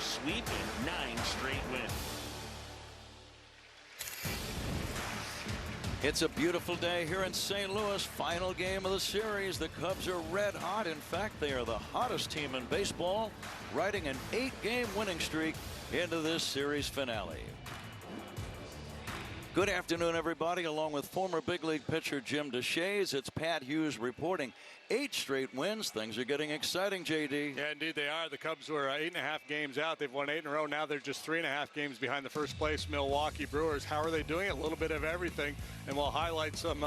sweep and 9 straight wins. It's a beautiful day here in St. Louis. Final game of the series. The Cubs are red hot. In fact, they are the hottest team in baseball, riding an 8-game winning streak into this series finale. Good afternoon, everybody. Along with former big league pitcher Jim Deshaies, it's Pat Hughes reporting 8 straight wins. Things are getting exciting, JD. Yeah, indeed they are. The Cubs were 8.5 games out. They've won 8 in a row. Now they're just 3.5 games behind the first place Milwaukee Brewers. How are they doing it? A little bit of everything. And we'll highlight some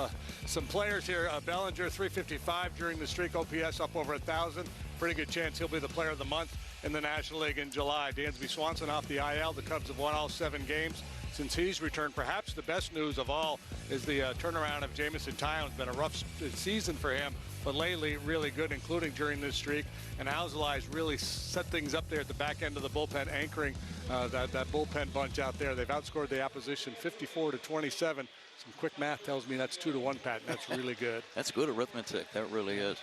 players here. Bellinger, 355 during the streak. OPS up over 1,000. Pretty good chance he'll be the player of the month in the National League in July. Dansby Swanson off the IL. The Cubs have won all 7 games since he's returned. Perhaps the best news of all is the turnaround of Jameson Taillon. It's been a rough season for him, but lately really good, including during this streak. And Alzolai's really set things up there at the back end of the bullpen, anchoring that bullpen bunch out there. They've outscored the opposition 54-27. Some quick math tells me that's 2-1, Pat, and that's really good. That's good arithmetic. That really is.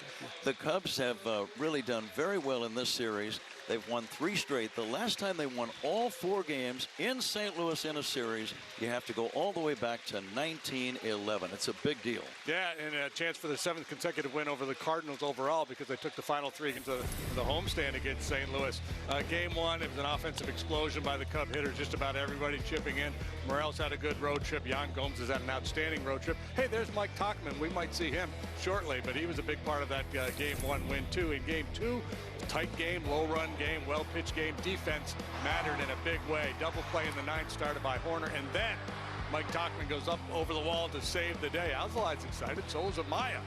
The Cubs have really done very well in this series. They've won 3 straight. The last time they won all 4 games in St. Louis in a series, you have to go all the way back to 1911. It's a big deal. Yeah, and a chance for the 7th consecutive win over the Cardinals overall, because they took the final 3 into the homestand against St. Louis. Game 1, it was an offensive explosion by the Cub hitters, just about everybody chipping in. Morales had a good road trip. Yan Gomes has had an outstanding road trip. Hey, there's Mike Tauchman. We might see him shortly, but he was a big part of that Game 1 win, too. In Game 2, tight game, low-run game, well-pitched game. Defense mattered in a big way. Double play in the 9th started by Horner, and then Mike Tauchman goes up over the wall to save the day. Alzolai's excited, so is Amaya.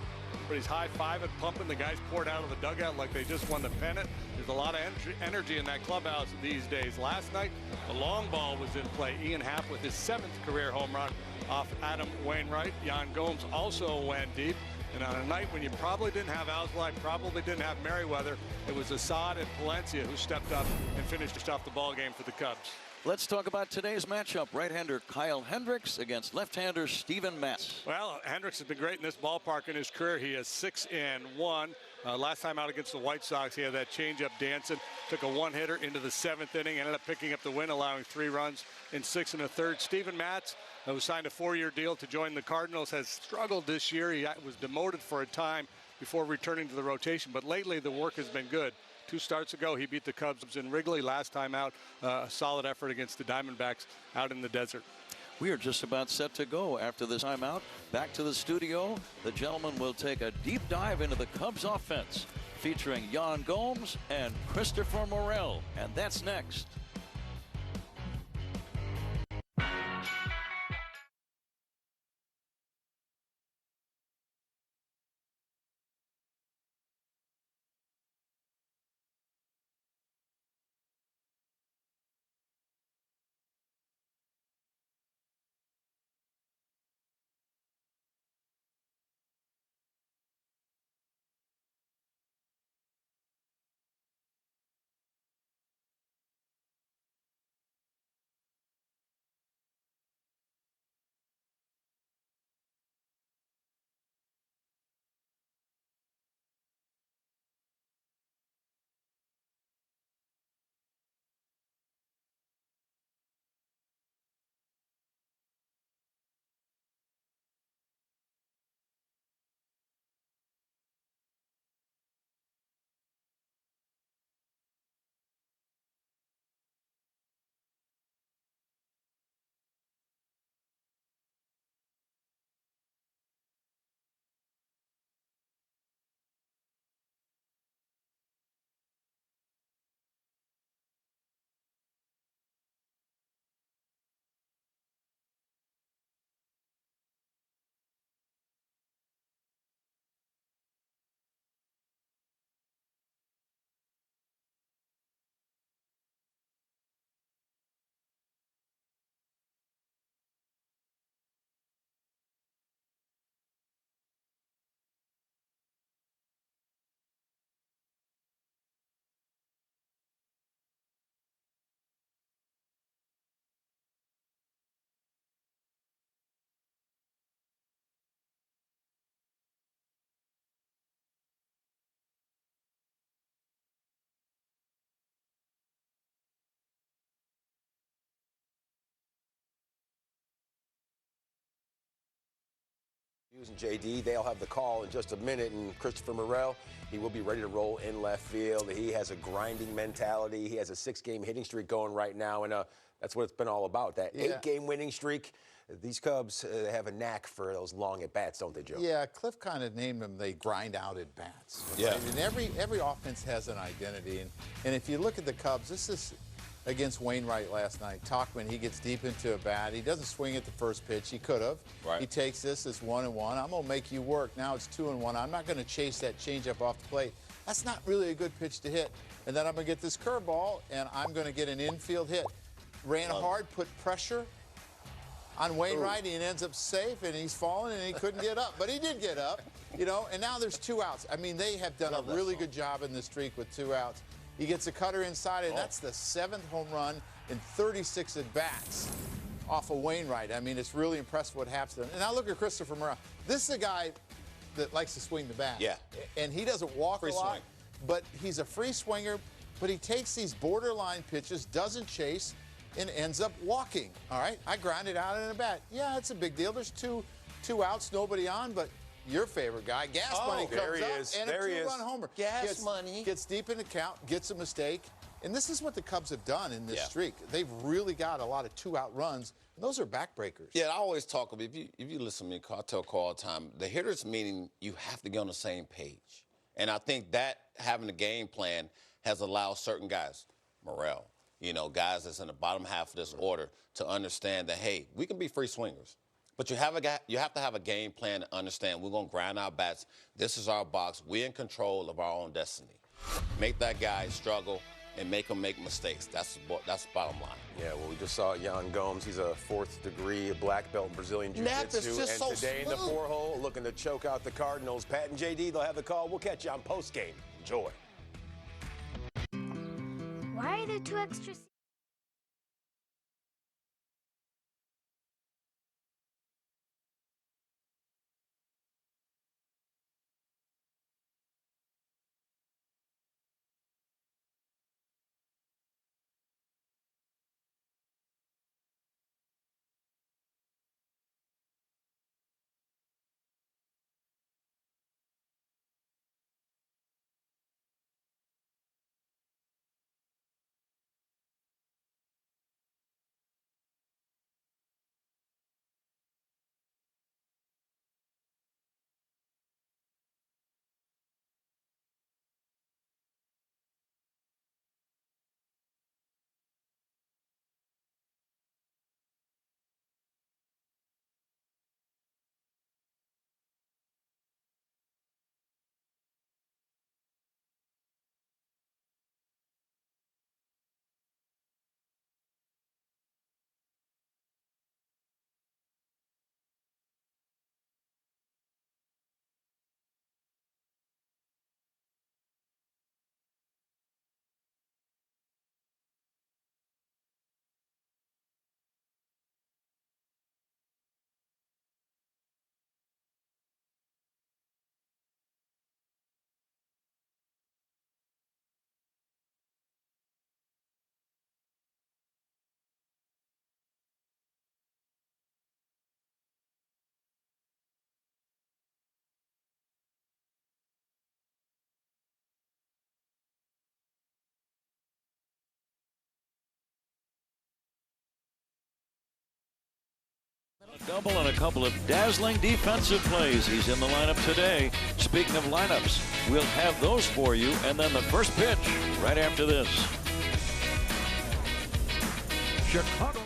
But he's high-fiving, pumping. The guys poured out of the dugout like they just won the pennant. There's a lot of energy in that clubhouse these days. Last night, the long ball was in play. Ian Happ with his 7th career home run off Adam Wainwright. Yan Gomes also went deep. And on a night when you probably didn't have Alzolai, probably didn't have Merriweather, it was Assad and Palencia who stepped up and finished off the ball game for the Cubs. Let's talk about today's matchup. Right-hander Kyle Hendricks against left-hander Steven Matz. Well, Hendricks has been great in this ballpark in his career. He is 6-1. Last time out against the White Sox, he had that changeup dancing. Took a 1-hitter into the 7th inning, ended up picking up the win, allowing 3 runs in 6 1/3. Steven Matz, who signed a 4-year deal to join the Cardinals, has struggled this year. He was demoted for a time before returning to the rotation, but lately the work has been good. 2 starts ago, he beat the Cubs in Wrigley. Last time out, a solid effort against the Diamondbacks out in the desert. We are just about set to go after this timeout. Back to the studio. The gentlemen will take a deep dive into the Cubs offense, featuring Yan Gomes and Christopher Morel. And that's next. And JD, they'll have the call in just a minute. And Christopher Morel, he will be ready to roll in left field. He has a grinding mentality. He has a 6-game hitting streak going right now, and that's what it's been all about. That 8-game winning streak. These Cubs have a knack for those long at bats, don't they, Joe? Yeah, Cliff kind of named them. They grind out at bats. Right? Yeah. And every offense has an identity, and if you look at the Cubs, this is against Wainwright last night. Tauchman, he gets deep into a bat. He doesn't swing at the first pitch. He could have. Right. He takes this. It's 1-1. I'm going to make you work. Now it's 2-1. I'm not going to chase that changeup off the plate. That's not really a good pitch to hit. And then I'm going to get this curveball, and I'm going to get an infield hit. Ran hard, put pressure on Wainwright, and ends up safe, and he's fallen, and he couldn't get up. But he did get up, you know, and now there's 2 outs. I mean, they have done a really good job in this streak with 2 outs. He gets a cutter inside, and that's the 7th home run in 36 at-bats off of Wainwright. I mean, it's really impressive what happens to him. And now look at Christopher Morel. This is a guy that likes to swing the bat. Yeah. And he doesn't walk Free a lot, swing. but he's a free swinger, but he takes these borderline pitches, doesn't chase, and ends up walking. All right, I grounded out in a bat. Yeah, it's a big deal. There's two outs, nobody on, but your favorite guy, Gas Money, there comes he up is. and There a he is. 2-run homer. Gas Money. Gets deep in the count, gets a mistake. And this is what the Cubs have done in this Yeah. streak. They've really got a lot of 2-out runs, and those are backbreakers. Yeah, I always talk about, if you listen to me, I tell Carl all the time, the hitters meaning you have to get on the same page. And I think that having a game plan has allowed certain guys, Morel, you know, guys that's in the bottom half of this order, to understand that, hey, we can be free swingers. But you have to have a game plan to understand we're going to grind our bats. This is our box. We're in control of our own destiny. Make that guy struggle and make him make mistakes. That's the bottom line. Yeah, well, we just saw Yan Gomes. He's a 4th degree black belt in Brazilian Nap is Jiu-Jitsu. just And so today in the smooth. 4-hole, looking to choke out the Cardinals. Pat and JD, they'll have the call. We'll catch you on postgame. Enjoy. Why are there 2 extra A double and a couple of dazzling defensive plays. He's in the lineup today. Speaking of lineups, we'll have those for you. And then the first pitch right after this. Chicago.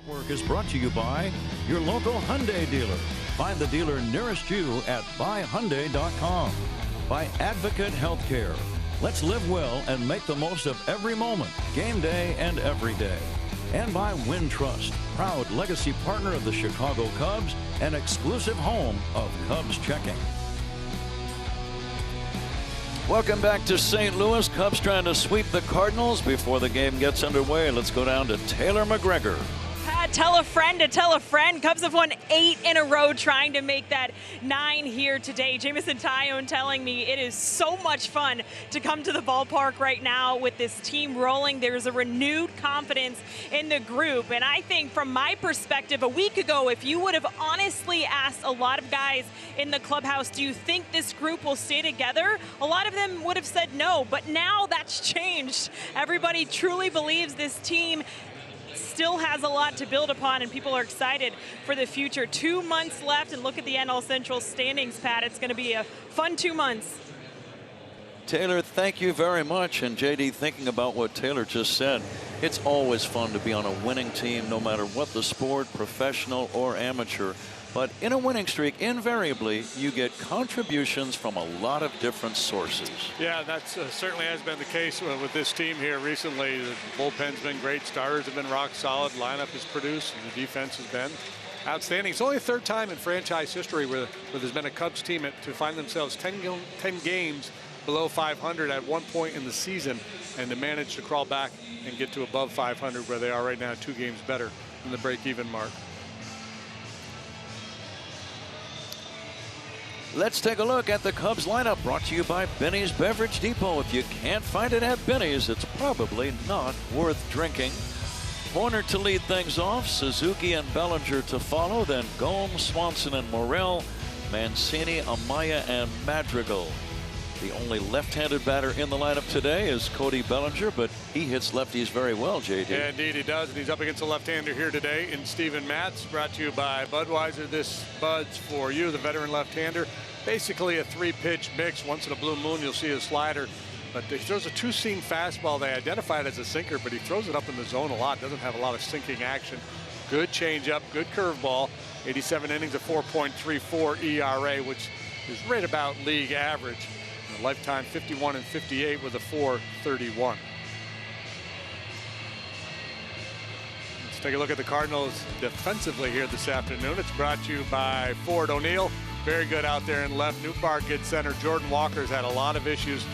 Work is brought to you by your local Hyundai dealer. Find the dealer nearest you at buyhyundai.com. By Advocate Healthcare. Let's live well and make the most of every moment, game day and every day. And by Wintrust, proud legacy partner of the Chicago Cubs and exclusive home of Cubs checking. Welcome back to St. Louis. Cubs trying to sweep the Cardinals before the game gets underway. Let's go down to Taylor McGregor. Tell a friend to tell a friend. Cubs have won 8 in a row, trying to make that 9 here today. Jameson Taillon telling me it is so much fun to come to the ballpark right now with this team rolling. There's a renewed confidence in the group. And I think from my perspective, a week ago, if you would have honestly asked a lot of guys in the clubhouse, do you think this group will stay together? A lot of them would have said no, but now that's changed. Everybody truly believes this team still has a lot to build upon, and people are excited for the future. 2 months left, and look at the NL Central standings, Pat. It's going to be a fun 2 months. Taylor, thank you very much. And JD, thinking about what Taylor just said, it's always fun to be on a winning team, no matter what the sport, professional or amateur. But in a winning streak, invariably, you get contributions from a lot of different sources. Yeah, that certainly has been the case with this team here recently. The bullpen's been great. Starters have been rock solid. Lineup has produced. And the defense has been outstanding. It's only the 3rd time in franchise history where there's been a Cubs team to find themselves 10 games below 500 at one point in the season, and to manage to crawl back and get to above 500, where they are right now, 2 games better than the break-even mark. Let's take a look at the Cubs lineup, brought to you by Benny's Beverage Depot. If you can't find it at Benny's, it's probably not worth drinking. Horner to lead things off, Suzuki and Bellinger to follow, then Gomes, Swanson and Morel, Mancini, Amaya and Madrigal. The only left-handed batter in the lineup today is Cody Bellinger, but he hits lefties very well, JD. Yeah, indeed he does, and he's up against a left-hander here today in Steven Matz, brought to you by Budweiser. This Bud's for you, the veteran left-hander. Basically a 3-pitch mix. Once in a blue moon, you'll see a slider, but he throws a 2-seam fastball. They identify it as a sinker, but he throws it up in the zone a lot. Doesn't have a lot of sinking action. Good changeup, good curveball. 87 innings, a 4.34 ERA, which is right about league average. A lifetime 51 and 58 with a 4.31. Let's take a look at the Cardinals defensively here this afternoon. It's brought to you by Ford O'Neill. Very good out there in left. Newbark at center. Jordan Walker's had a lot of issues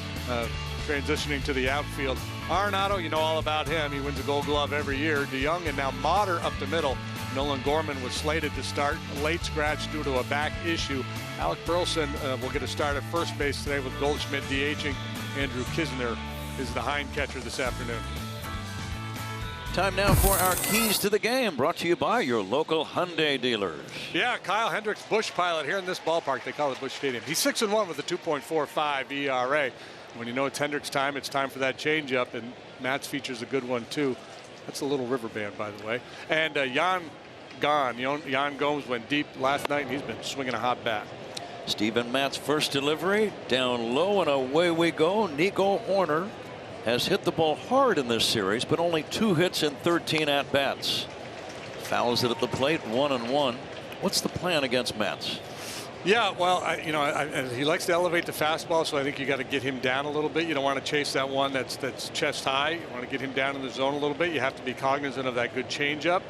transitioning to the outfield. Arenado, you know all about him. He wins a Gold Glove every year. DeYoung and now Motter up the middle. Nolan Gorman was slated to start. Late scratch due to a back issue. Alec Burleson will get a start at first base today with Goldschmidt DHing. Andrew Kisner is the hind catcher this afternoon. Time now for our keys to the game, brought to you by your local Hyundai dealers. Yeah, Kyle Hendricks, Busch Pilot here in this ballpark. They call it Busch Stadium. He's 6-1 with a 2.45 ERA. When you know it's Hendricks' time, it's time for that changeup, and Matt's features a good one too. That's a Little River Band, by the way. And Yan Gomes went deep last night, and he's been swinging a hot bat. Steven Matt's first delivery, down low, and away we go. Nico Horner has hit the ball hard in this series, but only 2 hits in 13 at-bats. Fouls it at the plate, 1-1. What's the plan against Matz? Yeah, well, he likes to elevate the fastball, so I think you got to get him down a little bit. You don't want to chase that one that's chest high. You want to get him down in the zone a little bit. You have to be cognizant of that good changeup.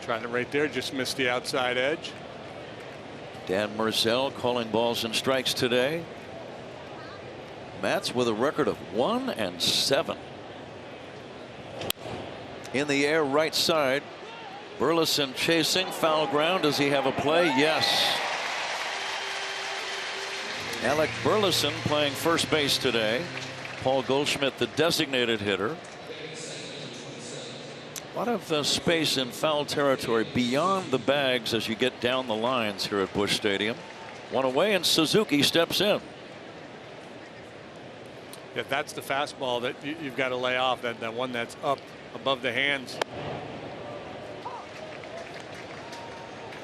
Trying it right there, just missed the outside edge. Dan Merzel calling balls and strikes today. Matz with a record of 1-7. In the air, right side. Burleson chasing, foul ground. Does he have a play? Yes. Alec Burleson playing first base today. Paul Goldschmidt, the designated hitter. A lot of space in foul territory beyond the bags as you get down the lines here at Busch Stadium. One away, and Suzuki steps in. Yeah, that's the fastball that you've got to lay off, that one that's up above the hands.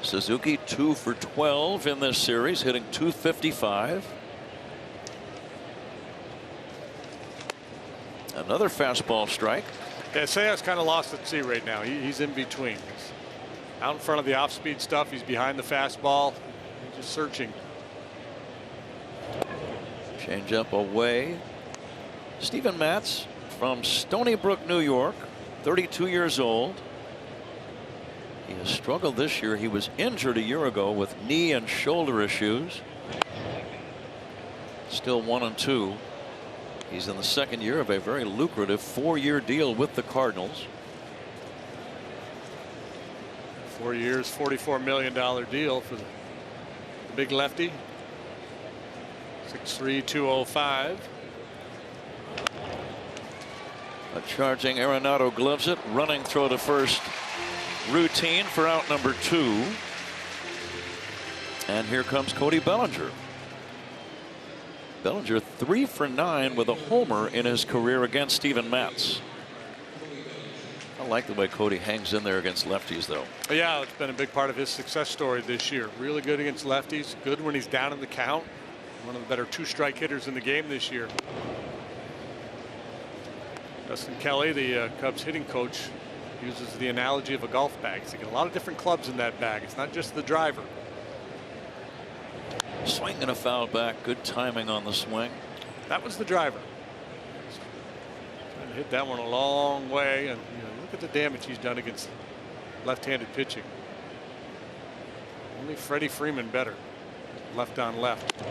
Suzuki 2 for 12 in this series, hitting .255. Another fastball strike. Yeah, Sayas kind of lost at sea right now. He's in between. He's out in front of the off-speed stuff. He's behind the fastball. He's just searching. Change up away. Steven Matz from Stony Brook, New York, 32 years old. He has struggled this year. He was injured a year ago with knee and shoulder issues. Still 1-2. He's in the second year of a very lucrative 4-year deal with the Cardinals. 4 years, $44 million deal for the big lefty. 6'3", 205. A charging Arenado gloves it. Running throw to first. Routine for out number 2. And here comes Cody Bellinger. Bellinger 3 for 9 with a homer in his career against Steven Matz. I like the way Cody hangs in there against lefties, though. Yeah, it's been a big part of his success story this year. Really good against lefties. Good when he's down in the count. One of the better 2-strike hitters in the game this year. Dustin Kelly, the Cubs hitting coach, uses the analogy of a golf bag. So you get a lot of different clubs in that bag. It's not just the driver. Swing and a foul back. Good timing on the swing. That was the driver. Trying to hit that one a long way, and look at the damage he's done against left-handed pitching. Only Freddie Freeman better. Left on left.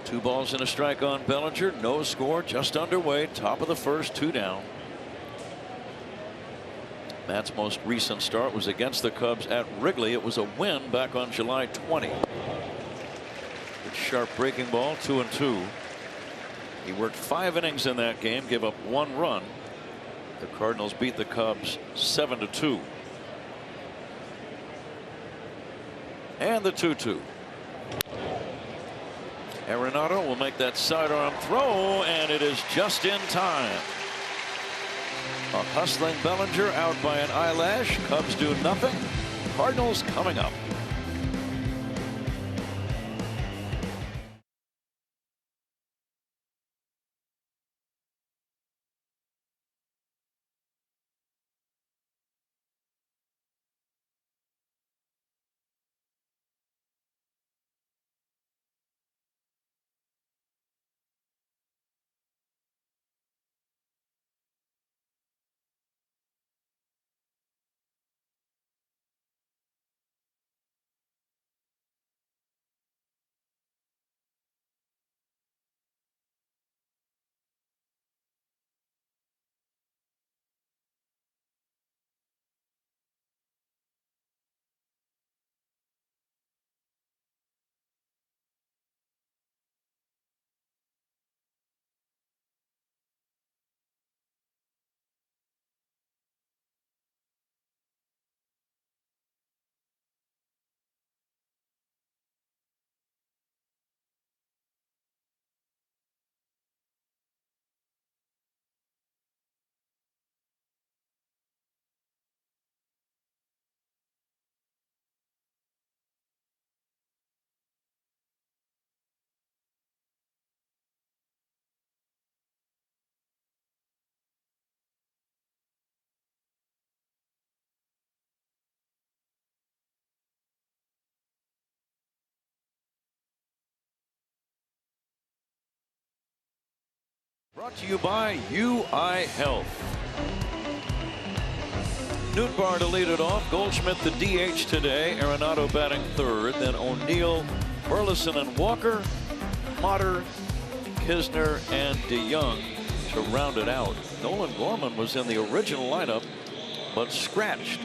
2 balls and a strike on Bellinger. No score, just underway. Top of the first, 2 down. Matt's most recent start was against the Cubs at Wrigley. It was a win back on July 20. Good sharp breaking ball, 2-2. He worked 5 innings in that game, gave up 1 run. The Cardinals beat the Cubs 7-2. And the 2-2. Arenado will make that sidearm throw, and it is just in time. A hustling Bellinger out by an eyelash. Cubs do nothing. Cardinals coming up. Brought to you by UI Health. Nootbaar to lead it off. Goldschmidt the DH today. Arenado batting third. Then O'Neill, Burleson, and Walker. Motter, Kisner, and DeYoung to round it out. Nolan Gorman was in the original lineup, but scratched.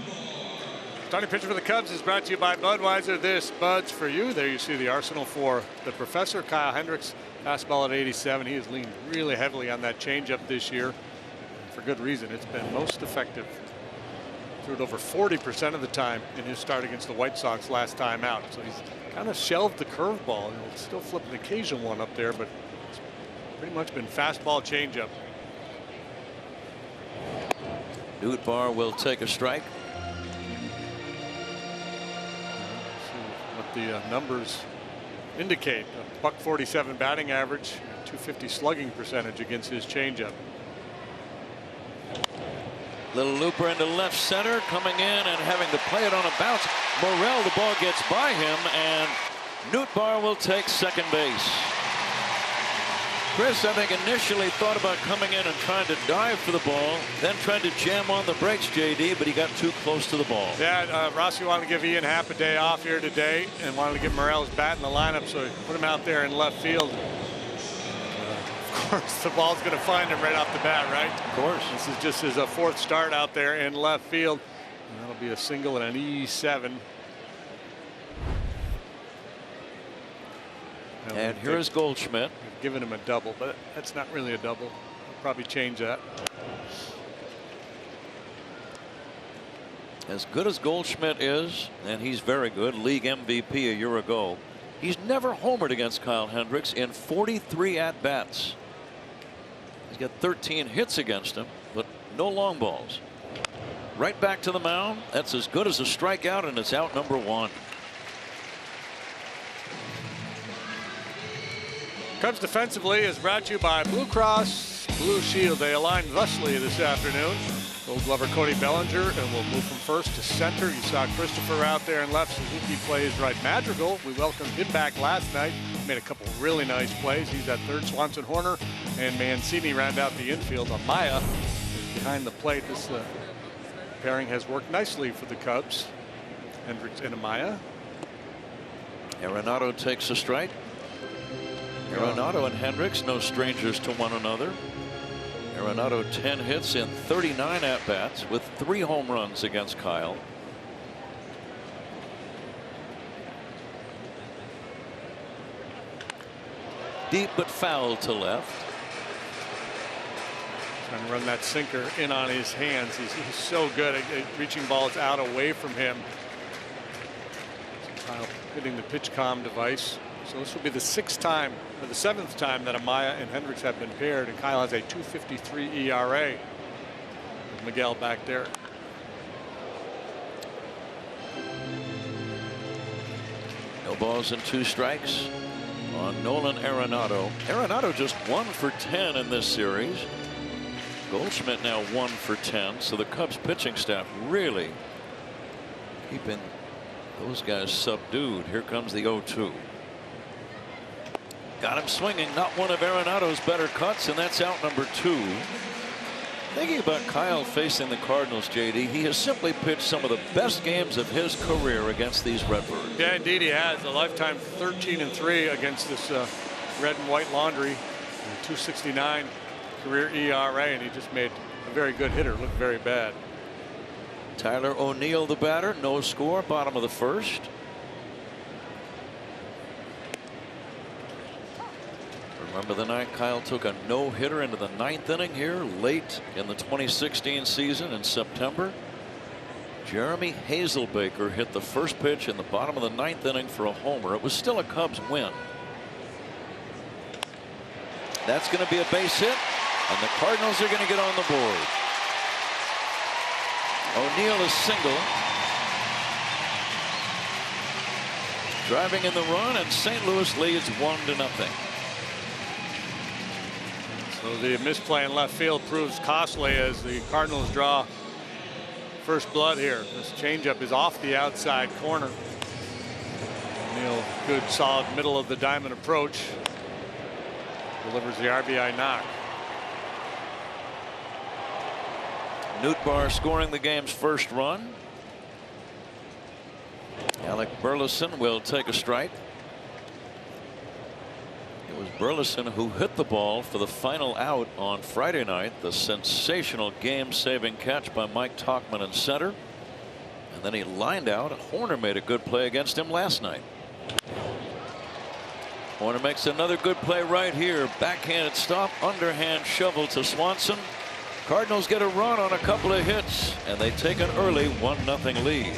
Starting pitcher for the Cubs is brought to you by Budweiser. This Bud's for you. There you see the arsenal for the professor. Kyle Hendricks, fastball at 87. He has leaned really heavily on that changeup this year. For good reason. It's been most effective. Threw it over 40% of the time in his start against the White Sox last time out. So he's kind of shelved the curveball. He'll still flip an occasional one up there, but it's pretty much been fastball changeup. Nootbaar will take a strike. What the numbers indicate. A .147 batting average, .250 slugging percentage against his changeup. Little looper into left center, coming in and having to play it on a bounce. Morel, the ball gets by him, and Nootbaar will take second base. Chris, I think, initially thought about coming in and trying to dive for the ball, then tried to jam on the brakes, JD, but he got too close to the ball. Yeah, Rossi wanted to give Ian half a day off here today and wanted to get Morel's bat in the lineup, so he put him out there in left field. Of course, the ball's going to find him right off the bat, right? Of course. This is just his fourth start out there in left field. And that'll be a single and an E7. And here's Goldschmidt. Giving him a double, but that's not really a double. I'll probably change that. As good as Goldschmidt is, and he's very good, league MVP a year ago, he's never homered against Kyle Hendricks in 43 at-bats. He's got 13 hits against him, but no long balls. Right back to the mound. That's as good as a strikeout, and it's out number 1. Cubs defensively is brought to you by Blue Cross Blue Shield. They aligned thusly this afternoon. Gold Glover Cody Bellinger, and we'll move from first to center. You saw Christopher out there in left. Suzuki plays right. Madrigal, we welcomed him back last night. Made a couple really nice plays. He's at third. Swanson Horner and Mancini round out the infield. Amaya is behind the plate. This pairing has worked nicely for the Cubs. Hendricks and Amaya. Arenado takes a strike. Arenado and Hendricks, no strangers to one another. Arenado 10 hits in 39 at-bats with 3 home runs against Kyle. Deep but foul to left. Trying to run that sinker in on his hands. He's so good at reaching balls out away from him. Kyle hitting the PitchCom device. So this will be the 6th time, or the 7th time that Amaya and Hendricks have been paired, and Kyle has a 2.53 ERA. With Miguel back there. No balls and 2 strikes on Nolan Arenado. Arenado just 1 for 10 in this series. Goldschmidt now 1 for 10. So the Cubs pitching staff really keeping those guys subdued. Here comes the 0-2. Got him swinging. Not one of Arenado's better cuts, and that's out number 2. Thinking about Kyle facing the Cardinals, JD, he has simply pitched some of the best games of his career against these Redbirds. Yeah, indeed he has. A lifetime 13-3 against this red and white laundry. 2.69 career ERA, and he just made a very good hitter look very bad. Tyler O'Neill, the batter, no score, bottom of the 1st. Remember the night Kyle took a no-hitter into the 9th inning here late in the 2016 season in September. Jeremy Hazelbaker hit the first pitch in the bottom of the 9th inning for a homer. It was still a Cubs win. That's going to be a base hit, and the Cardinals are going to get on the board. O'Neill is single. Driving in the run, and St. Louis leads 1-0. So the misplay in left field proves costly as the Cardinals draw first blood here. This changeup is off the outside corner. O'Neill, good solid middle of the diamond approach. Delivers the RBI knock. Nootbaar scoring the game's first run. Alec Burleson will take a strike. It was Burleson who hit the ball for the final out on Friday night. The sensational game-saving catch by Mike Tauchman in center. And then he lined out. Horner made a good play against him last night. Horner makes another good play right here. Backhanded stop, underhand shovel to Swanson. Cardinals get a run on a couple of hits, and they take an early 1-0 lead.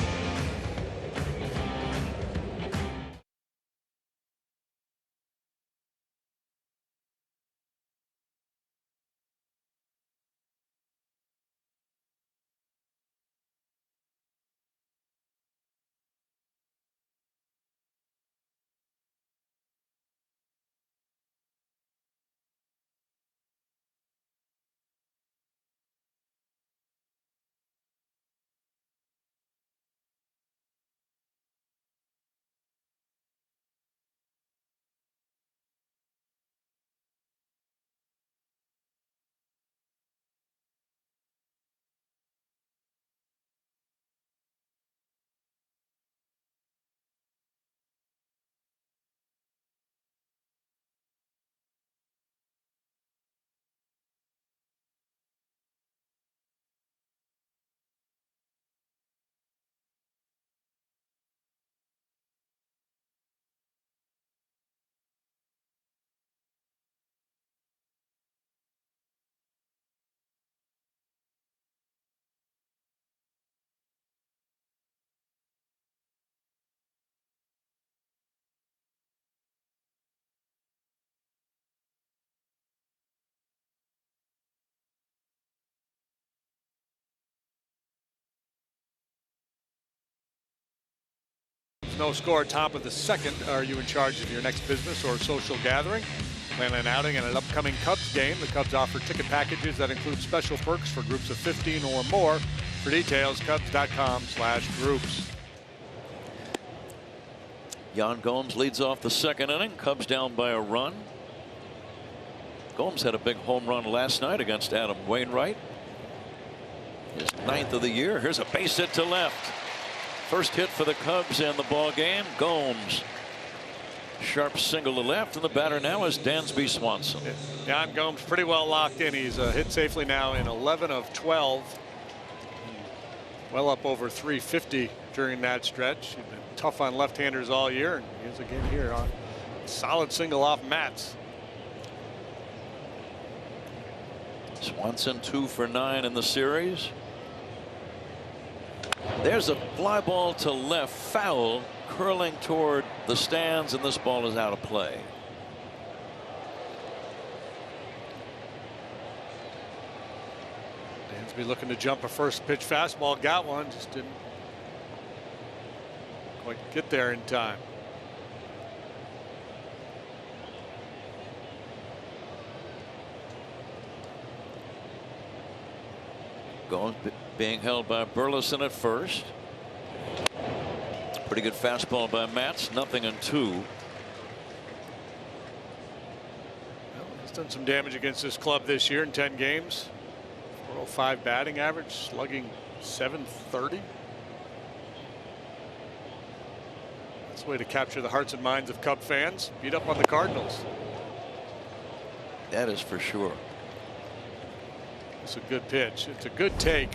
no score, top of the second. Are you in charge of your next business or social gathering? Plan an outing and an upcoming Cubs game. The Cubs offer ticket packages that include special perks for groups of 15 or more. For details, Cubs.com/groups. Yan Gomes leads off the second inning. Cubs down by a run. Gomes had a big home run last night against Adam Wainwright. His 9th of the year. Here's a base hit to left. First hit for the Cubs in the ball game. Gomes. Sharp single to left, and the batter now is Dansby Swanson. Yan Gomes pretty well locked in. He's hit safely now in 11 of 12. Well up over 350 during that stretch. He's been tough on left-handers all year, and he is again here on a solid single off Matz. Swanson 2 for 9 in the series. There's a fly ball to left, foul, curling toward the stands, and this ball is out of play. Dansby looking to jump a first pitch fastball, got one, just didn't quite get there in time. Gomes being held by Burleson at first. Pretty good fastball by Matz. 0-2. Well, he's done some damage against this club this year in 10 games. 405 batting average, slugging .730. That's a way to capture the hearts and minds of Cub fans. Beat up on the Cardinals. That is for sure. It's a good pitch. It's a good take.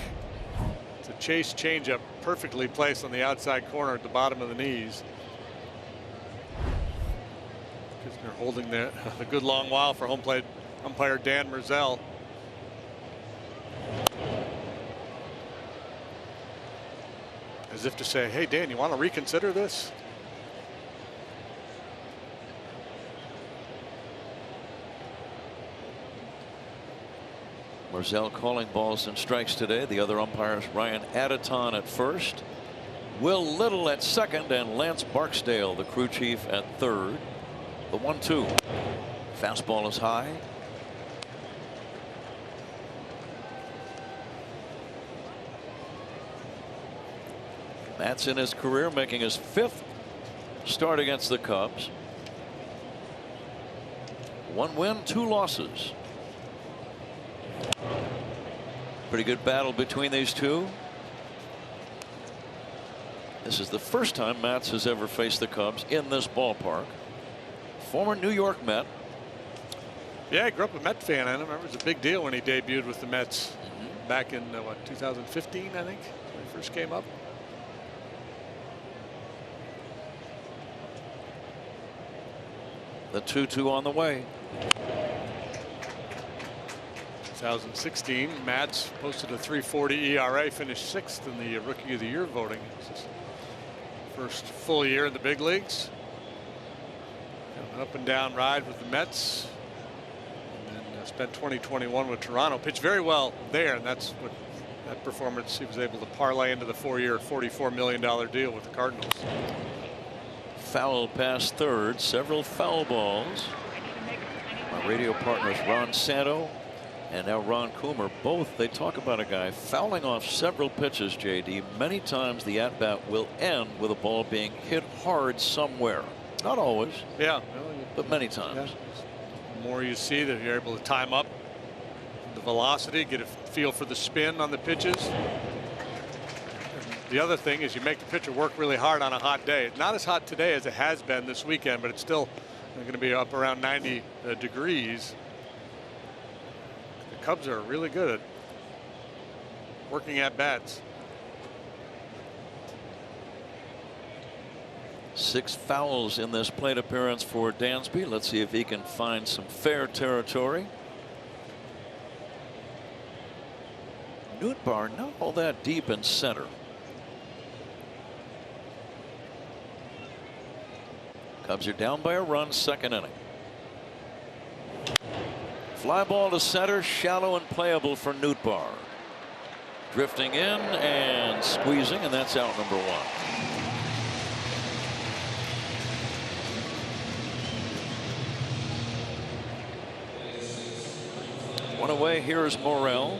It's a chase changeup perfectly placed on the outside corner at the bottom of the knees. Kisner holding there a good long while for home plate umpire Dan Merzel. As if to say, hey, Dan, you want to reconsider this? Merzel calling balls and strikes today. The other umpires, Ryan Aditon at first, Will Little at second, and Lance Barksdale, the crew chief, at third. The 1-2. Fastball is high. Matz in his career making his 5th start against the Cubs. 1 win, 2 losses. Pretty good battle between these two. This is the first time Matz has ever faced the Cubs in this ballpark. Former New York Met. Yeah, I grew up a Met fan. I remember it was a big deal when he debuted with the Mets back in, 2015, I think, when he first came up. The 2-2 on the way. 2016, Matz posted a .340 ERA, finished 6th in the Rookie of the Year voting. This is first full year in the big leagues. An up and down ride with the Mets, and then spent 2021 with Toronto. Pitched very well there, and that's what that performance he was able to parlay into the 4-year, $44 million deal with the Cardinals. Foul past third, several foul balls. My radio partners Ron Santo and now Ron Coomer, both, they talk about a guy fouling off several pitches, JD. Many times the at-bat will end with a ball being hit hard somewhere. Not always. Yeah. But many times. Yeah. The more you see that you're able to time up the velocity, get a feel for the spin on the pitches. And the other thing is you make the pitcher work really hard on a hot day. Not as hot today as it has been this weekend, but it's still going to be up around 90 degrees. The Cubs are really good at working at bats. 6 fouls in this plate appearance for Dansby. Let's see if he can find some fair territory. Nootbaar not all that deep in center. Cubs are down by a run, second inning. Fly ball to center, shallow and playable for Nootbaar. Drifting in and squeezing, and that's out number 1. One away. Here's Morel.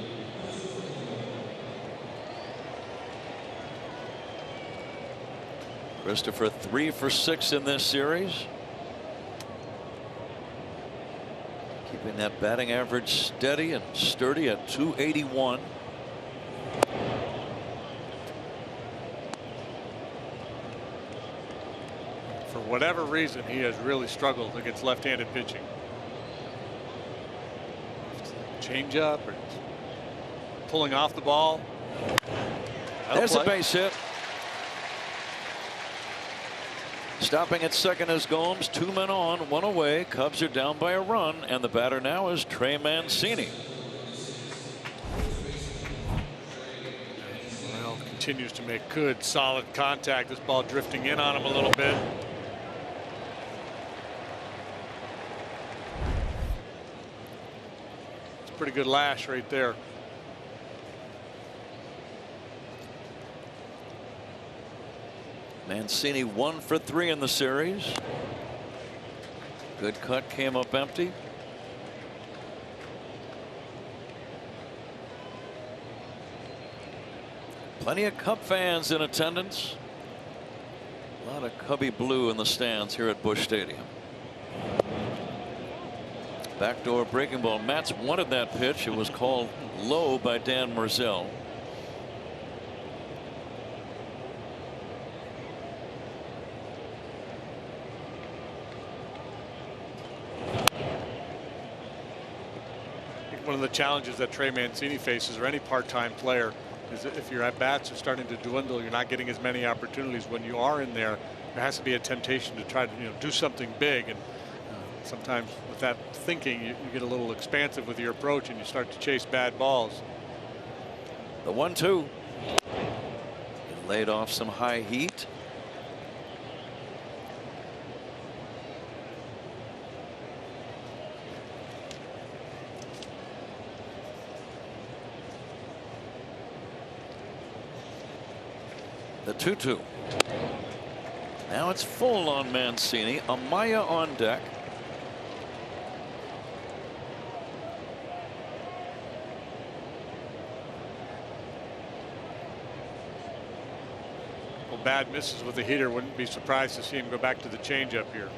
Christopher 3 for 6 in this series. Keeping that batting average steady and sturdy at 281. For whatever reason, he has really struggled against left-handed pitching. Change up or pulling off the ball. There's a base hit. Stopping at second is Gomes. 2 men on, 1 away. Cubs are down by a run, and the batter now is Trey Mancini. Well, continues to make good, solid contact. This ball drifting in on him a little bit. It's a pretty good lash right there. Mancini 1 for 3 in the series. Good cut, came up empty. Plenty of Cub fans in attendance. A lot of Cubby blue in the stands here at Busch Stadium. Backdoor breaking ball. Matz wanted that pitch. It was called low by Dan Merzel. One of the challenges that Trey Mancini faces, or any part-time player, is that if your at-bats are starting to dwindle, you're not getting as many opportunities. When you are in there, there has to be a temptation to try to do something big, and sometimes with that thinking you get a little expansive with your approach and you start to chase bad balls. The 1-2 laid off some high heat. The 2-2. Now it's full on Mancini. Amaya on deck. Well, bad misses with the heater. Wouldn't be surprised to see him go back to the changeup here.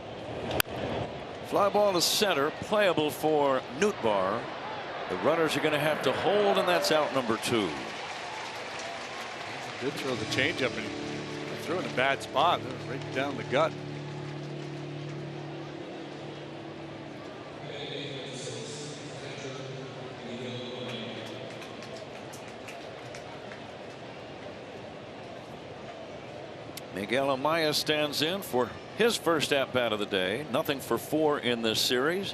Fly ball to center, playable for Nootbaar. The runners are going to have to hold, and that's out number 2. Did throw the changeup, and he threw in a bad spot, right down the gut. Miguel Amaya stands in for his first at bat of the day. Nothing for 4 in this series.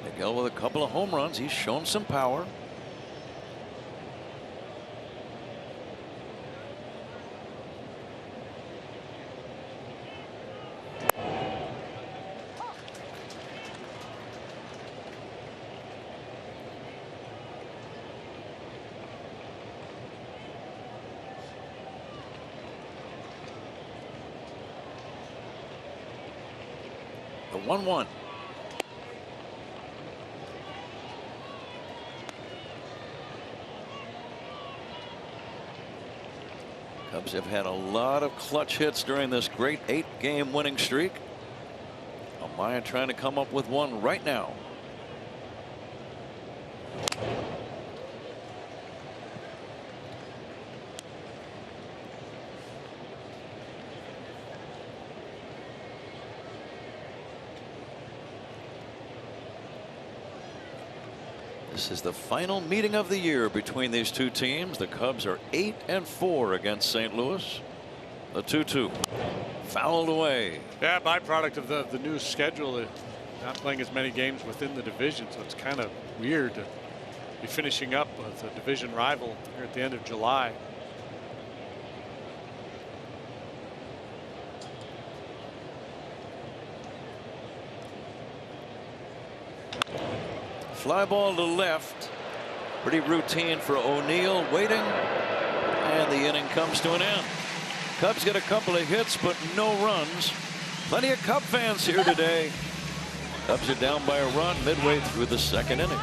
Miguel with a couple of home runs. He's shown some power. The 1-1. Cubs have had a lot of clutch hits during this great 8-game winning streak. Amaya trying to come up with one right now. This is the final meeting of the year between these two teams. The Cubs are 8-4 against St. Louis. The 2-2 fouled away. Yeah, byproduct of the new schedule, not playing as many games within the division, so it's kind of weird to be finishing up with a division rival here at the end of July. Fly ball to left. Pretty routine for O'Neill, waiting, and the inning comes to an end. Cubs get a couple of hits, but no runs. Plenty of Cub fans here today. Cubs are down by a run midway through the second inning.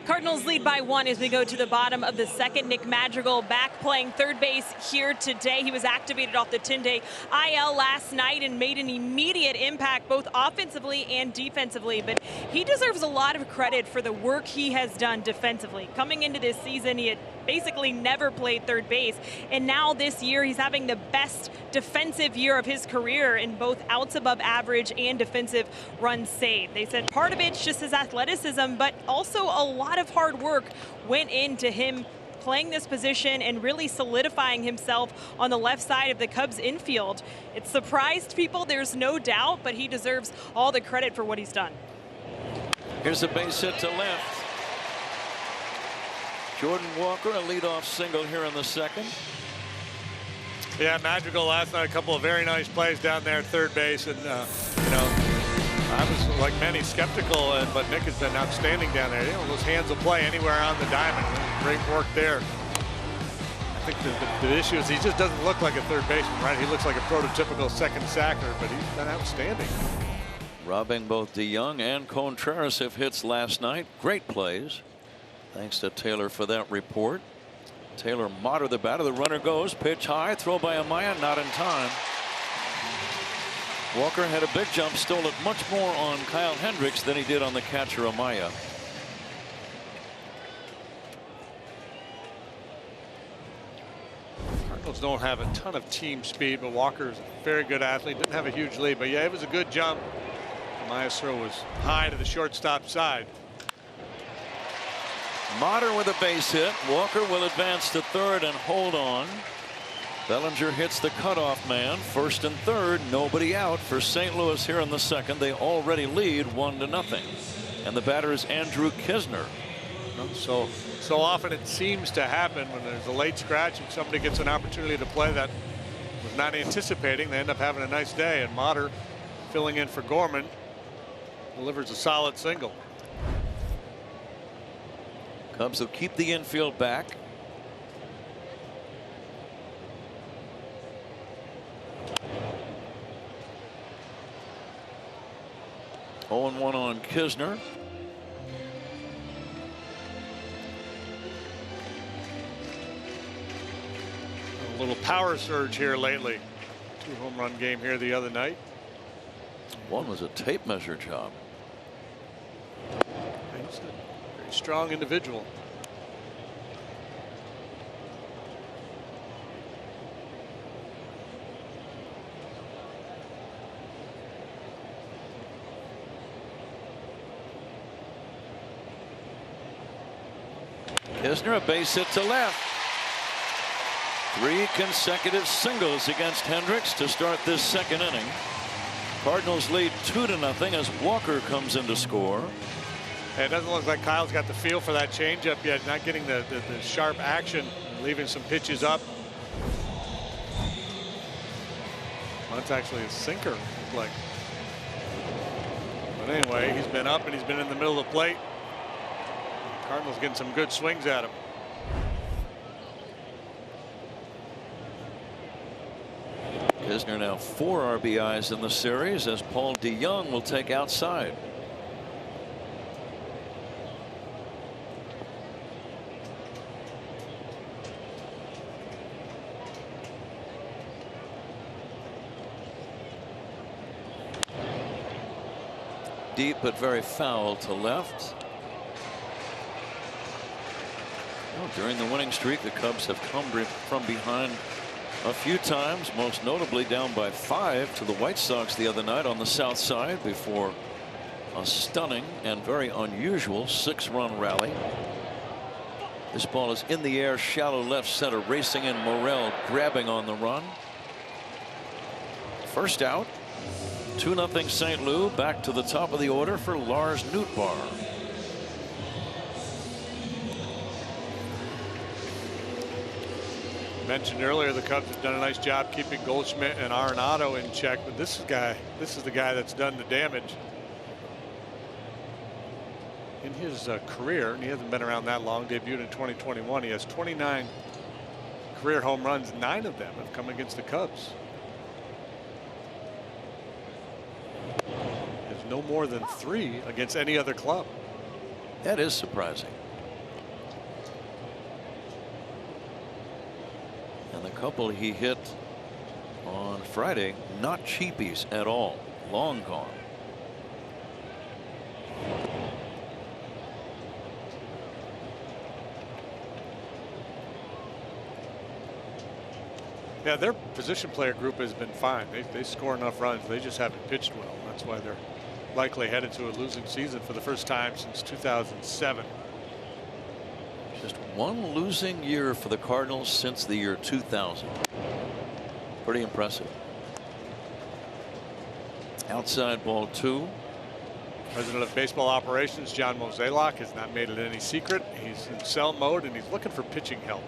Cardinals lead by 1 as we go to the bottom of the second. Nick Madrigal back playing third base here today. He was activated off the 10-day IL last night and made an immediate impact both offensively and defensively. But he deserves a lot of credit for the work he has done defensively. Coming into this season, he had basically never played third base. And now this year, he's having the best defensive year of his career in both outs above average and defensive runs saved. They said part of it's just his athleticism, but also a lot of hard work went into him playing this position and really solidifying himself on the left side of the Cubs infield. It surprised people, there's no doubt, but he deserves all the credit for what he's done. Here's a base hit to left. Jordan Walker, a leadoff single here in the second. Yeah, Madrigal last night, a couple of very nice plays down there at third base. And, I was, like many, skeptical, but Nick has been outstanding down there. Those hands will play anywhere on the diamond. Great work there. I think the issue is he just doesn't look like a third baseman, right? He looks like a prototypical second sacker, but he's been outstanding. Robbing both DeYoung and Contreras have hits last night. Great plays. Thanks to Taylor for that report. Taylor Motter the batter. The runner goes. Pitch high. Throw by Amaya. Not in time. Walker had a big jump. Stole it much more on Kyle Hendricks than he did on the catcher Amaya. Cardinals don't have a ton of team speed, but Walker's a very good athlete. Didn't have a huge lead, but yeah, it was a good jump. Amaya's throw was high to the shortstop side. Motter with a base hit. Walker will advance to third and hold on. Bellinger hits the cutoff man. First and third, nobody out for St. Louis here in the second. They already lead 1-0. And the batter is Andrew Knizner. So often it seems to happen when there's a late scratch and somebody gets an opportunity to play that was not anticipating. They end up having a nice day. And Motter, filling in for Gorman, delivers a solid single. Cubs will keep the infield back. Oh, 0-1 on Knizner. A little power surge here lately. 2-home-run game here the other night. One was a tape measure job. He's a very strong individual. Kisner, a base hit to left. 3 consecutive singles against Hendricks to start this second inning. Cardinals lead 2-0 as Walker comes in to score. It doesn't look like Kyle's got the feel for that changeup yet. Not getting the sharp action, leaving some pitches up. Well, that's actually a sinker, looks like. But anyway, he's been up and he's been in the middle of the plate. Cardinals getting some good swings at him. Kisner now 4 RBIs in the series as Paul DeJong will take outside. Deep but very foul to left. Well, during the winning streak, the Cubs have come from behind a few times, most notably down by 5 to the White Sox the other night on the south side before a stunning and very unusual 6-run rally. This ball is in the air, shallow left center, racing in Morel, grabbing on the run. First out. 2-0 St. Louis. Back to the top of the order for Lars Nootbaar. Mentioned earlier, the Cubs have done a nice job keeping Goldschmidt and Arenado in check, but this is the guy that's done the damage in his career, and he hasn't been around that long. Debuted in 2021. He has 29 career home runs. 9 of them have come against the Cubs. There's no more than 3 against any other club. That is surprising. And the couple he hit on Friday, not cheapies at all. Long gone. Yeah, their position player group has been fine. They score enough runs. They just haven't pitched well. That's why they're likely headed to a losing season for the first time since 2007. Just one losing year for the Cardinals since the year 2000. Pretty impressive. Outside ball 2. President of Baseball Operations John Mozeliak has not made it any secret. He's in sell mode and he's looking for pitching help.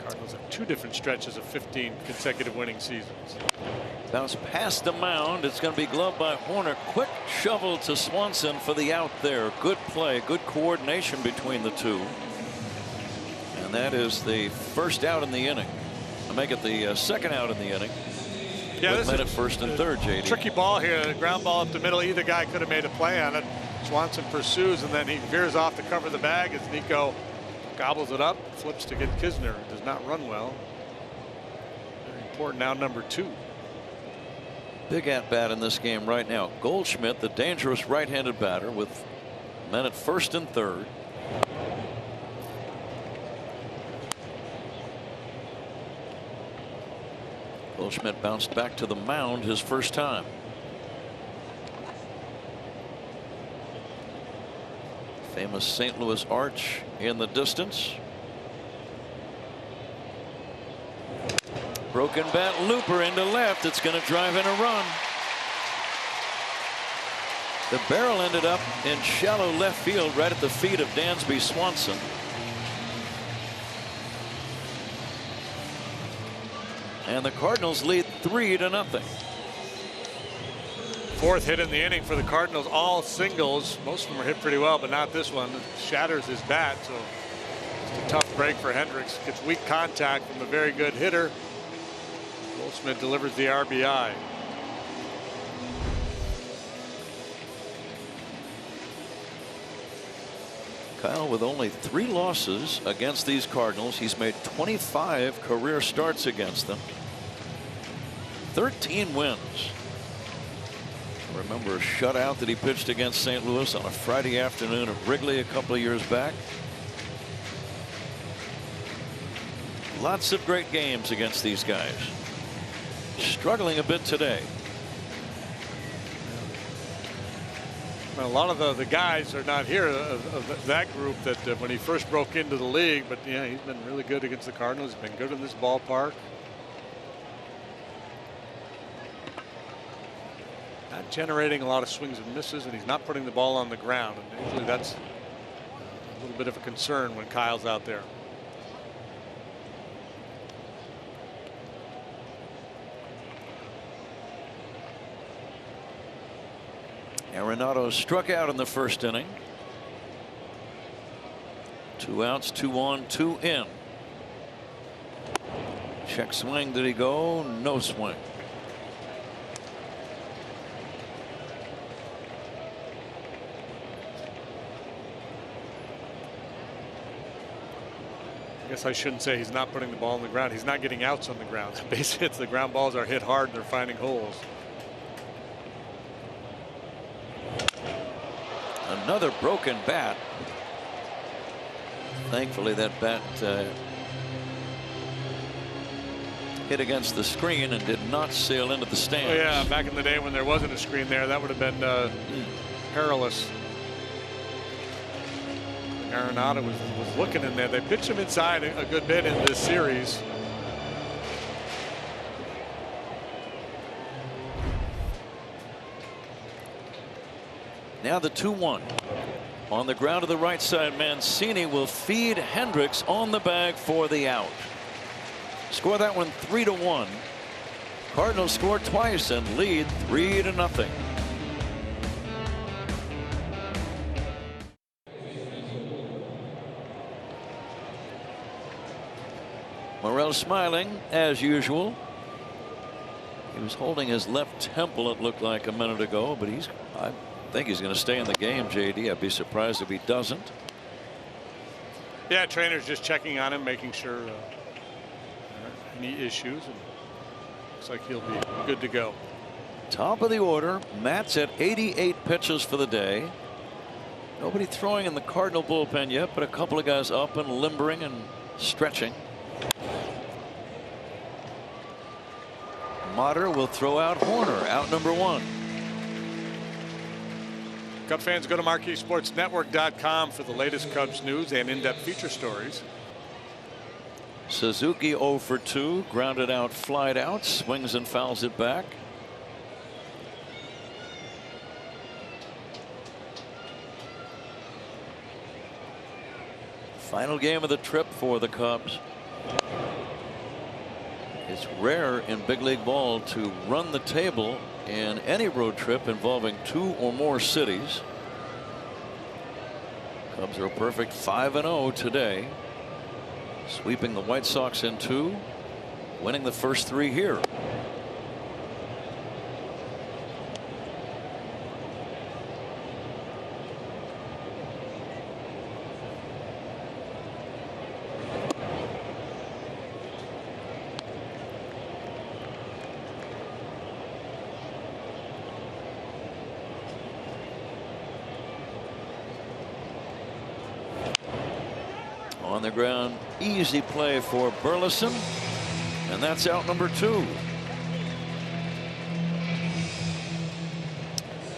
Cardinals have 2 different stretches of 15 consecutive winning seasons. Bounce past the mound. It's going to be gloved by Horner. Quick shovel to Swanson for the out there. Good play, good coordination between the two. And that is the first out in the inning. I make it the second out in the inning. Yeah, with men at first and third, JD. Tricky ball here. Ground ball up the middle. Either guy could have made a play on it. Swanson pursues and then he veers off to cover the bag as Nico gobbles it up, flips to get Kisner. Does not run well. Very important now, number 2. Big at bat in this game right now. Goldschmidt, the dangerous right-handed batter, with men at first and third. Goldschmidt bounced back to the mound his first time. Famous St. Louis arch in the distance. Broken bat looper into left. It's going to drive in a run. The barrel ended up in shallow left field right at the feet of Dansby Swanson. And the Cardinals lead 3-0. 4th hit in the inning for the Cardinals, all singles. Most of them are hit pretty well, but not this one. It shatters his bat, so it's a tough break for Hendricks. Gets weak contact from a very good hitter. Goldschmidt delivers the RBI. Kyle, with only 3 losses against these Cardinals, he's made 25 career starts against them. 13 wins. Remember a shutout that he pitched against St. Louis on a Friday afternoon at Wrigley a couple of years back. Lots of great games against these guys. Struggling a bit today. A lot of the guys are not here of that group that when he first broke into the league, but yeah, he's been really good against the Cardinals. He's been good in this ballpark. Not generating a lot of swings and misses, and he's not putting the ball on the ground. And usually that's a little bit of a concern when Kyle's out there. Arenado struck out in the first inning. 2 outs, 2 on, 2 in. Check swing. Did he go? No swing. I guess I shouldn't say he's not putting the ball on the ground. He's not getting outs on the ground. Base hits, the ground balls are hit hard, and they're finding holes. Another broken bat. Thankfully, that bat hit against the screen and did not sail into the stands. Oh, yeah, back in the day when there wasn't a screen there, that would have been perilous. Arenado was looking in there. They pitched him inside a good bit in this series. Now the 2-1. On the ground to the right side, Mancini will feed Hendricks on the bag for the out. Score that one 3-1. Cardinals score twice and lead 3-0. Morel smiling as usual. He was holding his left temple, it looked like a minute ago, but I think he's going to stay in the game, JD. I'd be surprised if he doesn't. Yeah, trainer's just checking on him, making sure any issues, and looks like he'll be good to go. Top of the order. Matt's at 88 pitches for the day. Nobody throwing in the Cardinal bullpen yet, but a couple of guys up and limbering and stretching. Motter will throw out Horner, out number 1. Cub fans, go to MarqueeSportsNetwork.com for the latest Cubs news and in-depth feature stories. Suzuki 0 for 2, grounded out, flied out, swings and fouls it back. Final game of the trip for the Cubs. It's rare in big league ball to run the table in any road trip involving 2 or more cities. Cubs are a perfect 5-0 today, sweeping the White Sox in 2, winning the first 3 here. On the ground, easy play for Burleson, and that's out number 2.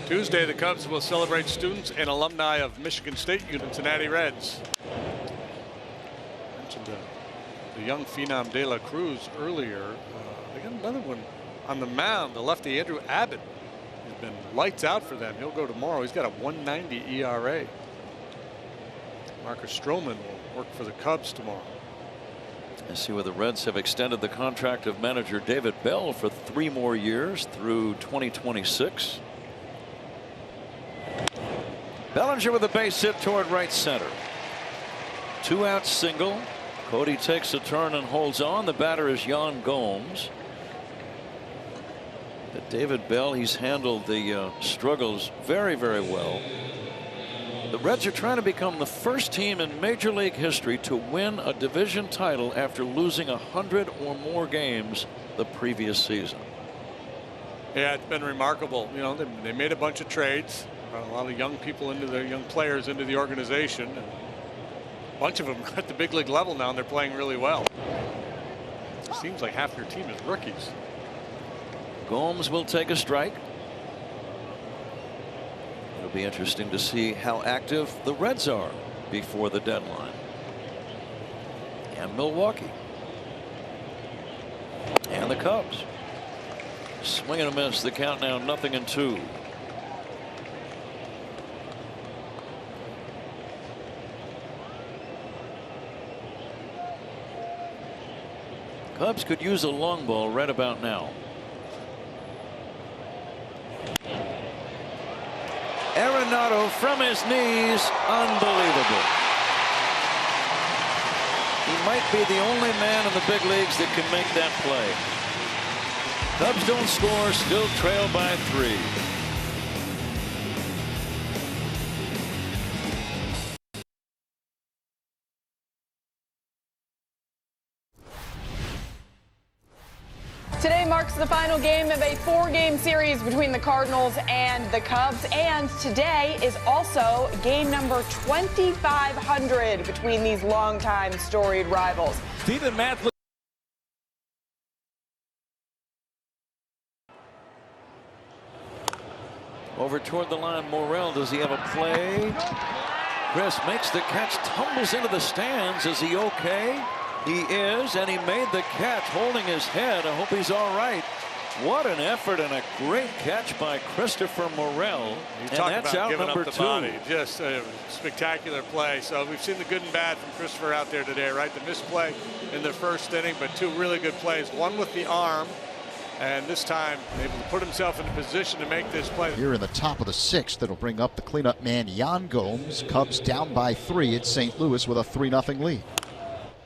Tuesday, the Cubs will celebrate students and alumni of Michigan State Cincinnati Reds. Mentioned the young phenom De La Cruz earlier. They got another one on the mound. The lefty Andrew Abbott has been lights out for them. He'll go tomorrow. He's got a 1.90 ERA. Marcus Stroman will work for the Cubs tomorrow. I see where the Reds have extended the contract of manager David Bell for 3 more years through 2026. Bellinger with a base hit toward right center. 2 out single. Cody takes a turn and holds on. The batter is Yan Gomes. But David Bell, he's handled the struggles very, very well. The Reds are trying to become the first team in Major League history to win a division title after losing 100 or more games the previous season. Yeah, it's been remarkable. You know, they made a bunch of trades, brought a lot of young people into the young players into the organization. And a bunch of them are at the big league level now, and they're playing really well. It seems like half your team is rookies. Gomes will take a strike. It'll be interesting to see how active the Reds are before the deadline. And Milwaukee. And the Cubs. Swing and a miss. The count now 0-2. Cubs could use a long ball right about now. Arenado from his knees. Unbelievable. He might be the only man in the big leagues that can make that play. Cubs don't score, still trail by 3. Today marks the final game of a 4-game series between the Cardinals and the Cubs, and today is also game number 2,500 between these longtime storied rivals. Steven Matz. Over toward the line, Morel. Does he have a play? Chris makes the catch, tumbles into the stands. Is he okay? He is, and he made the catch holding his head. I hope he's all right. What an effort and a great catch by Christopher Morel. You and talk that's about out giving number up the 2. body. Just a spectacular play. So we've seen the good and bad from Christopher out there today, right? The misplay in the first inning, but 2 really good plays. One with the arm, and this time able to put himself in a position to make this play. Here in the top of the 6th, that'll bring up the cleanup man, Yan Gomes. Cubs down by 3 at St. Louis with a 3-0 lead.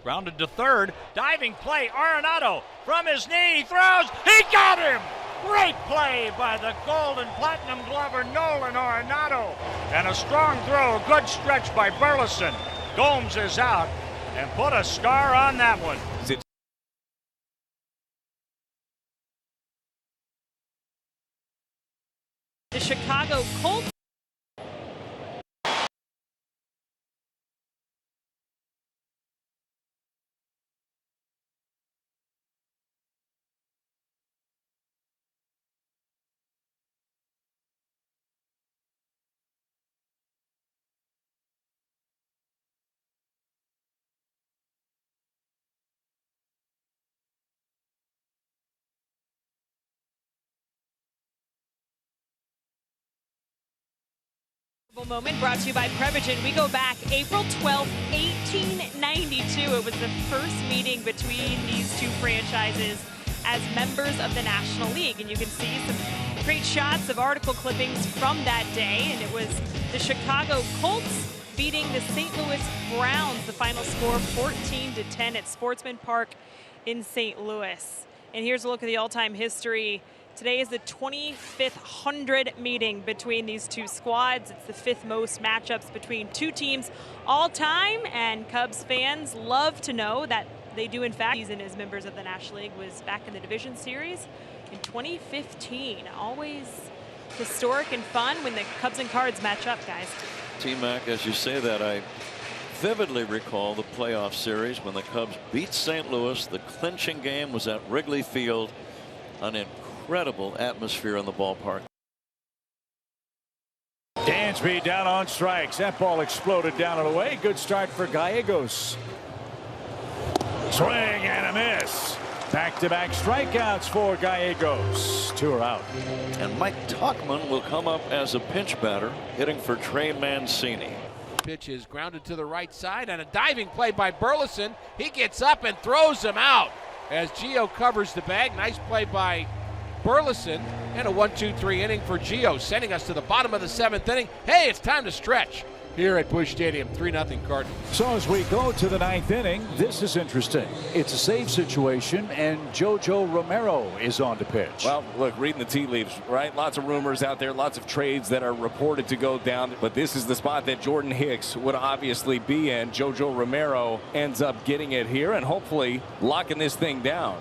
Grounded to third. Diving play. Arenado from his knee throws. He got him. Great play by the Gold and Platinum Glover Nolan Arenado. And a strong throw. Good stretch by Burleson. Gomes is out and put a scar on that one. The Chicago Colts. Moment brought to you by Prevagen. We go back April 12th, 1892. It was the first meeting between these two franchises as members of the National League. And you can see some great shots of article clippings from that day. And it was the Chicago Colts beating the St. Louis Browns. The final score 14-10 at Sportsman Park in St. Louis. And here's a look at the all-time history. Today is the 2500 meeting between these two squads. It's the 5th most matchups between two teams all time, and Cubs fans love to know that they do in fact. Season as members of the National League was back in the Division Series in 2015. Always historic and fun when the Cubs and Cards match up, guys. T-Mac, as you say that, I vividly recall the playoff series when the Cubs beat St. Louis. The clinching game was at Wrigley Field. An incredible atmosphere in the ballpark. Dansby down on strikes. That ball exploded down and away. Good start for Gallegos. Swing and a miss. Back-to-back strikeouts for Gallegos. 2 are out. And Mike Tauchman will come up as a pinch batter, hitting for Trey Mancini. Pitch is grounded to the right side, and a diving play by Burleson. He gets up and throws him out as Gio covers the bag. Nice play by Burleson, and a 1-2-3 inning for Gio, sending us to the bottom of the 7th inning. Hey, it's time to stretch here at Busch Stadium. 3-0 Cardinals. So as we go to the 9th inning, this is interesting. It's a save situation, and JoJo Romero is on to pitch. Well, look, reading the tea leaves, right? Lots of rumors out there, lots of trades that are reported to go down, but this is the spot that Jordan Hicks would obviously be in. JoJo Romero ends up getting it here and hopefully locking this thing down.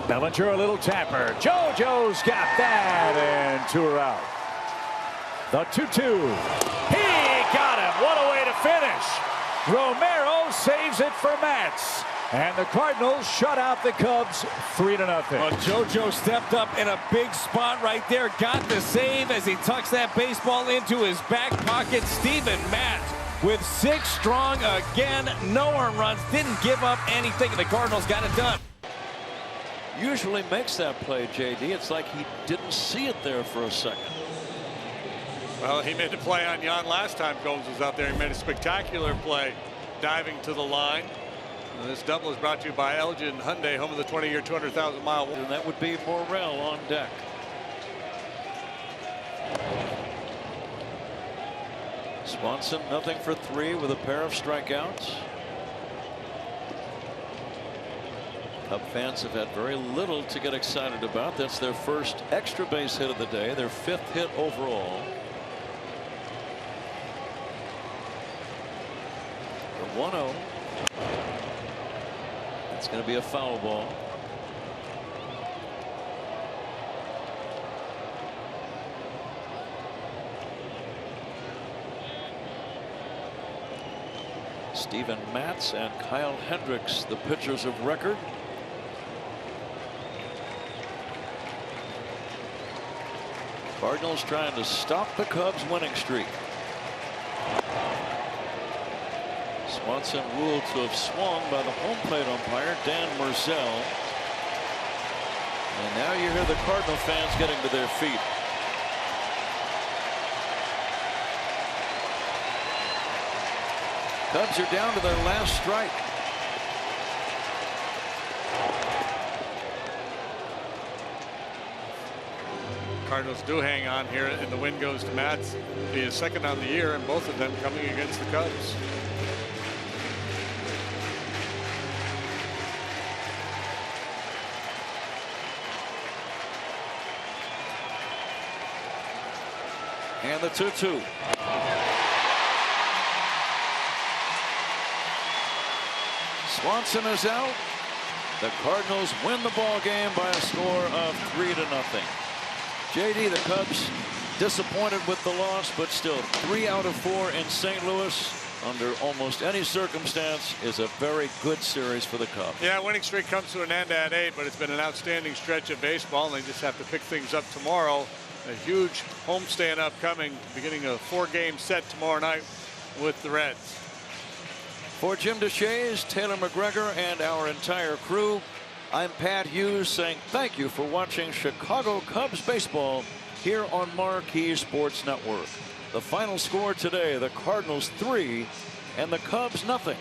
Bellinger, a little tapper. JoJo's got that, and 2 are out. The 2-2. He got him. What a way to finish. Romero saves it for Matz. And the Cardinals shut out the Cubs 3-0. Well, JoJo stepped up in a big spot right there. Got the save as he tucks that baseball into his back pocket. Steven Matz with 6 strong again. No earned runs. Didn't give up anything. The Cardinals got it done. Usually makes that play, JD. It's like he didn't see it there for a second. Well, he made the play on Jan last time Gomes was out there. He made a spectacular play diving to the line. And this double is brought to you by Elgin Hyundai, home of the 20-year, 200,000-mile. And that would be Morel on deck. Swanson nothing for 3 with a pair of strikeouts. Cub fans have had very little to get excited about. That's their first extra base hit of the day, their 5th hit overall. The 1-0. It's going to be a foul ball. Steven Matz and Kyle Hendricks, the pitchers of record. Cardinals trying to stop the Cubs' winning streak. Swanson ruled to have swung by the home plate umpire, Dan Merzel. And now you hear the Cardinal fans getting to their feet. Cubs are down to their last strike. Cardinals do hang on here, and the win goes to Matz. He is second on the year, and both of them coming against the Cubs. And the 2-2. Swanson is out. The Cardinals win the ball game by a score of 3-0. JD, the Cubs disappointed with the loss, but still 3 out of 4 in St. Louis under almost any circumstance is a very good series for the Cubs. Yeah, winning streak comes to an end at 8, but it's been an outstanding stretch of baseball, and they just have to pick things up tomorrow. A huge homestand upcoming, beginning a 4-game set tomorrow night with the Reds. For Jim Deshaies, Taylor McGregor, and our entire crew, I'm Pat Hughes saying thank you for watching Chicago Cubs baseball here on Marquee Sports Network. The final score today, the Cardinals 3 and the Cubs nothing.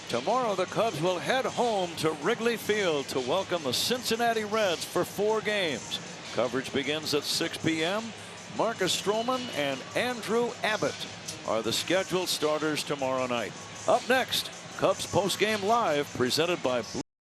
Tomorrow the Cubs will head home to Wrigley Field to welcome the Cincinnati Reds for 4 games. Coverage begins at 6 p.m. Marcus Stroman and Andrew Abbott are the scheduled starters tomorrow night. Up next, Cubs postgame live presented by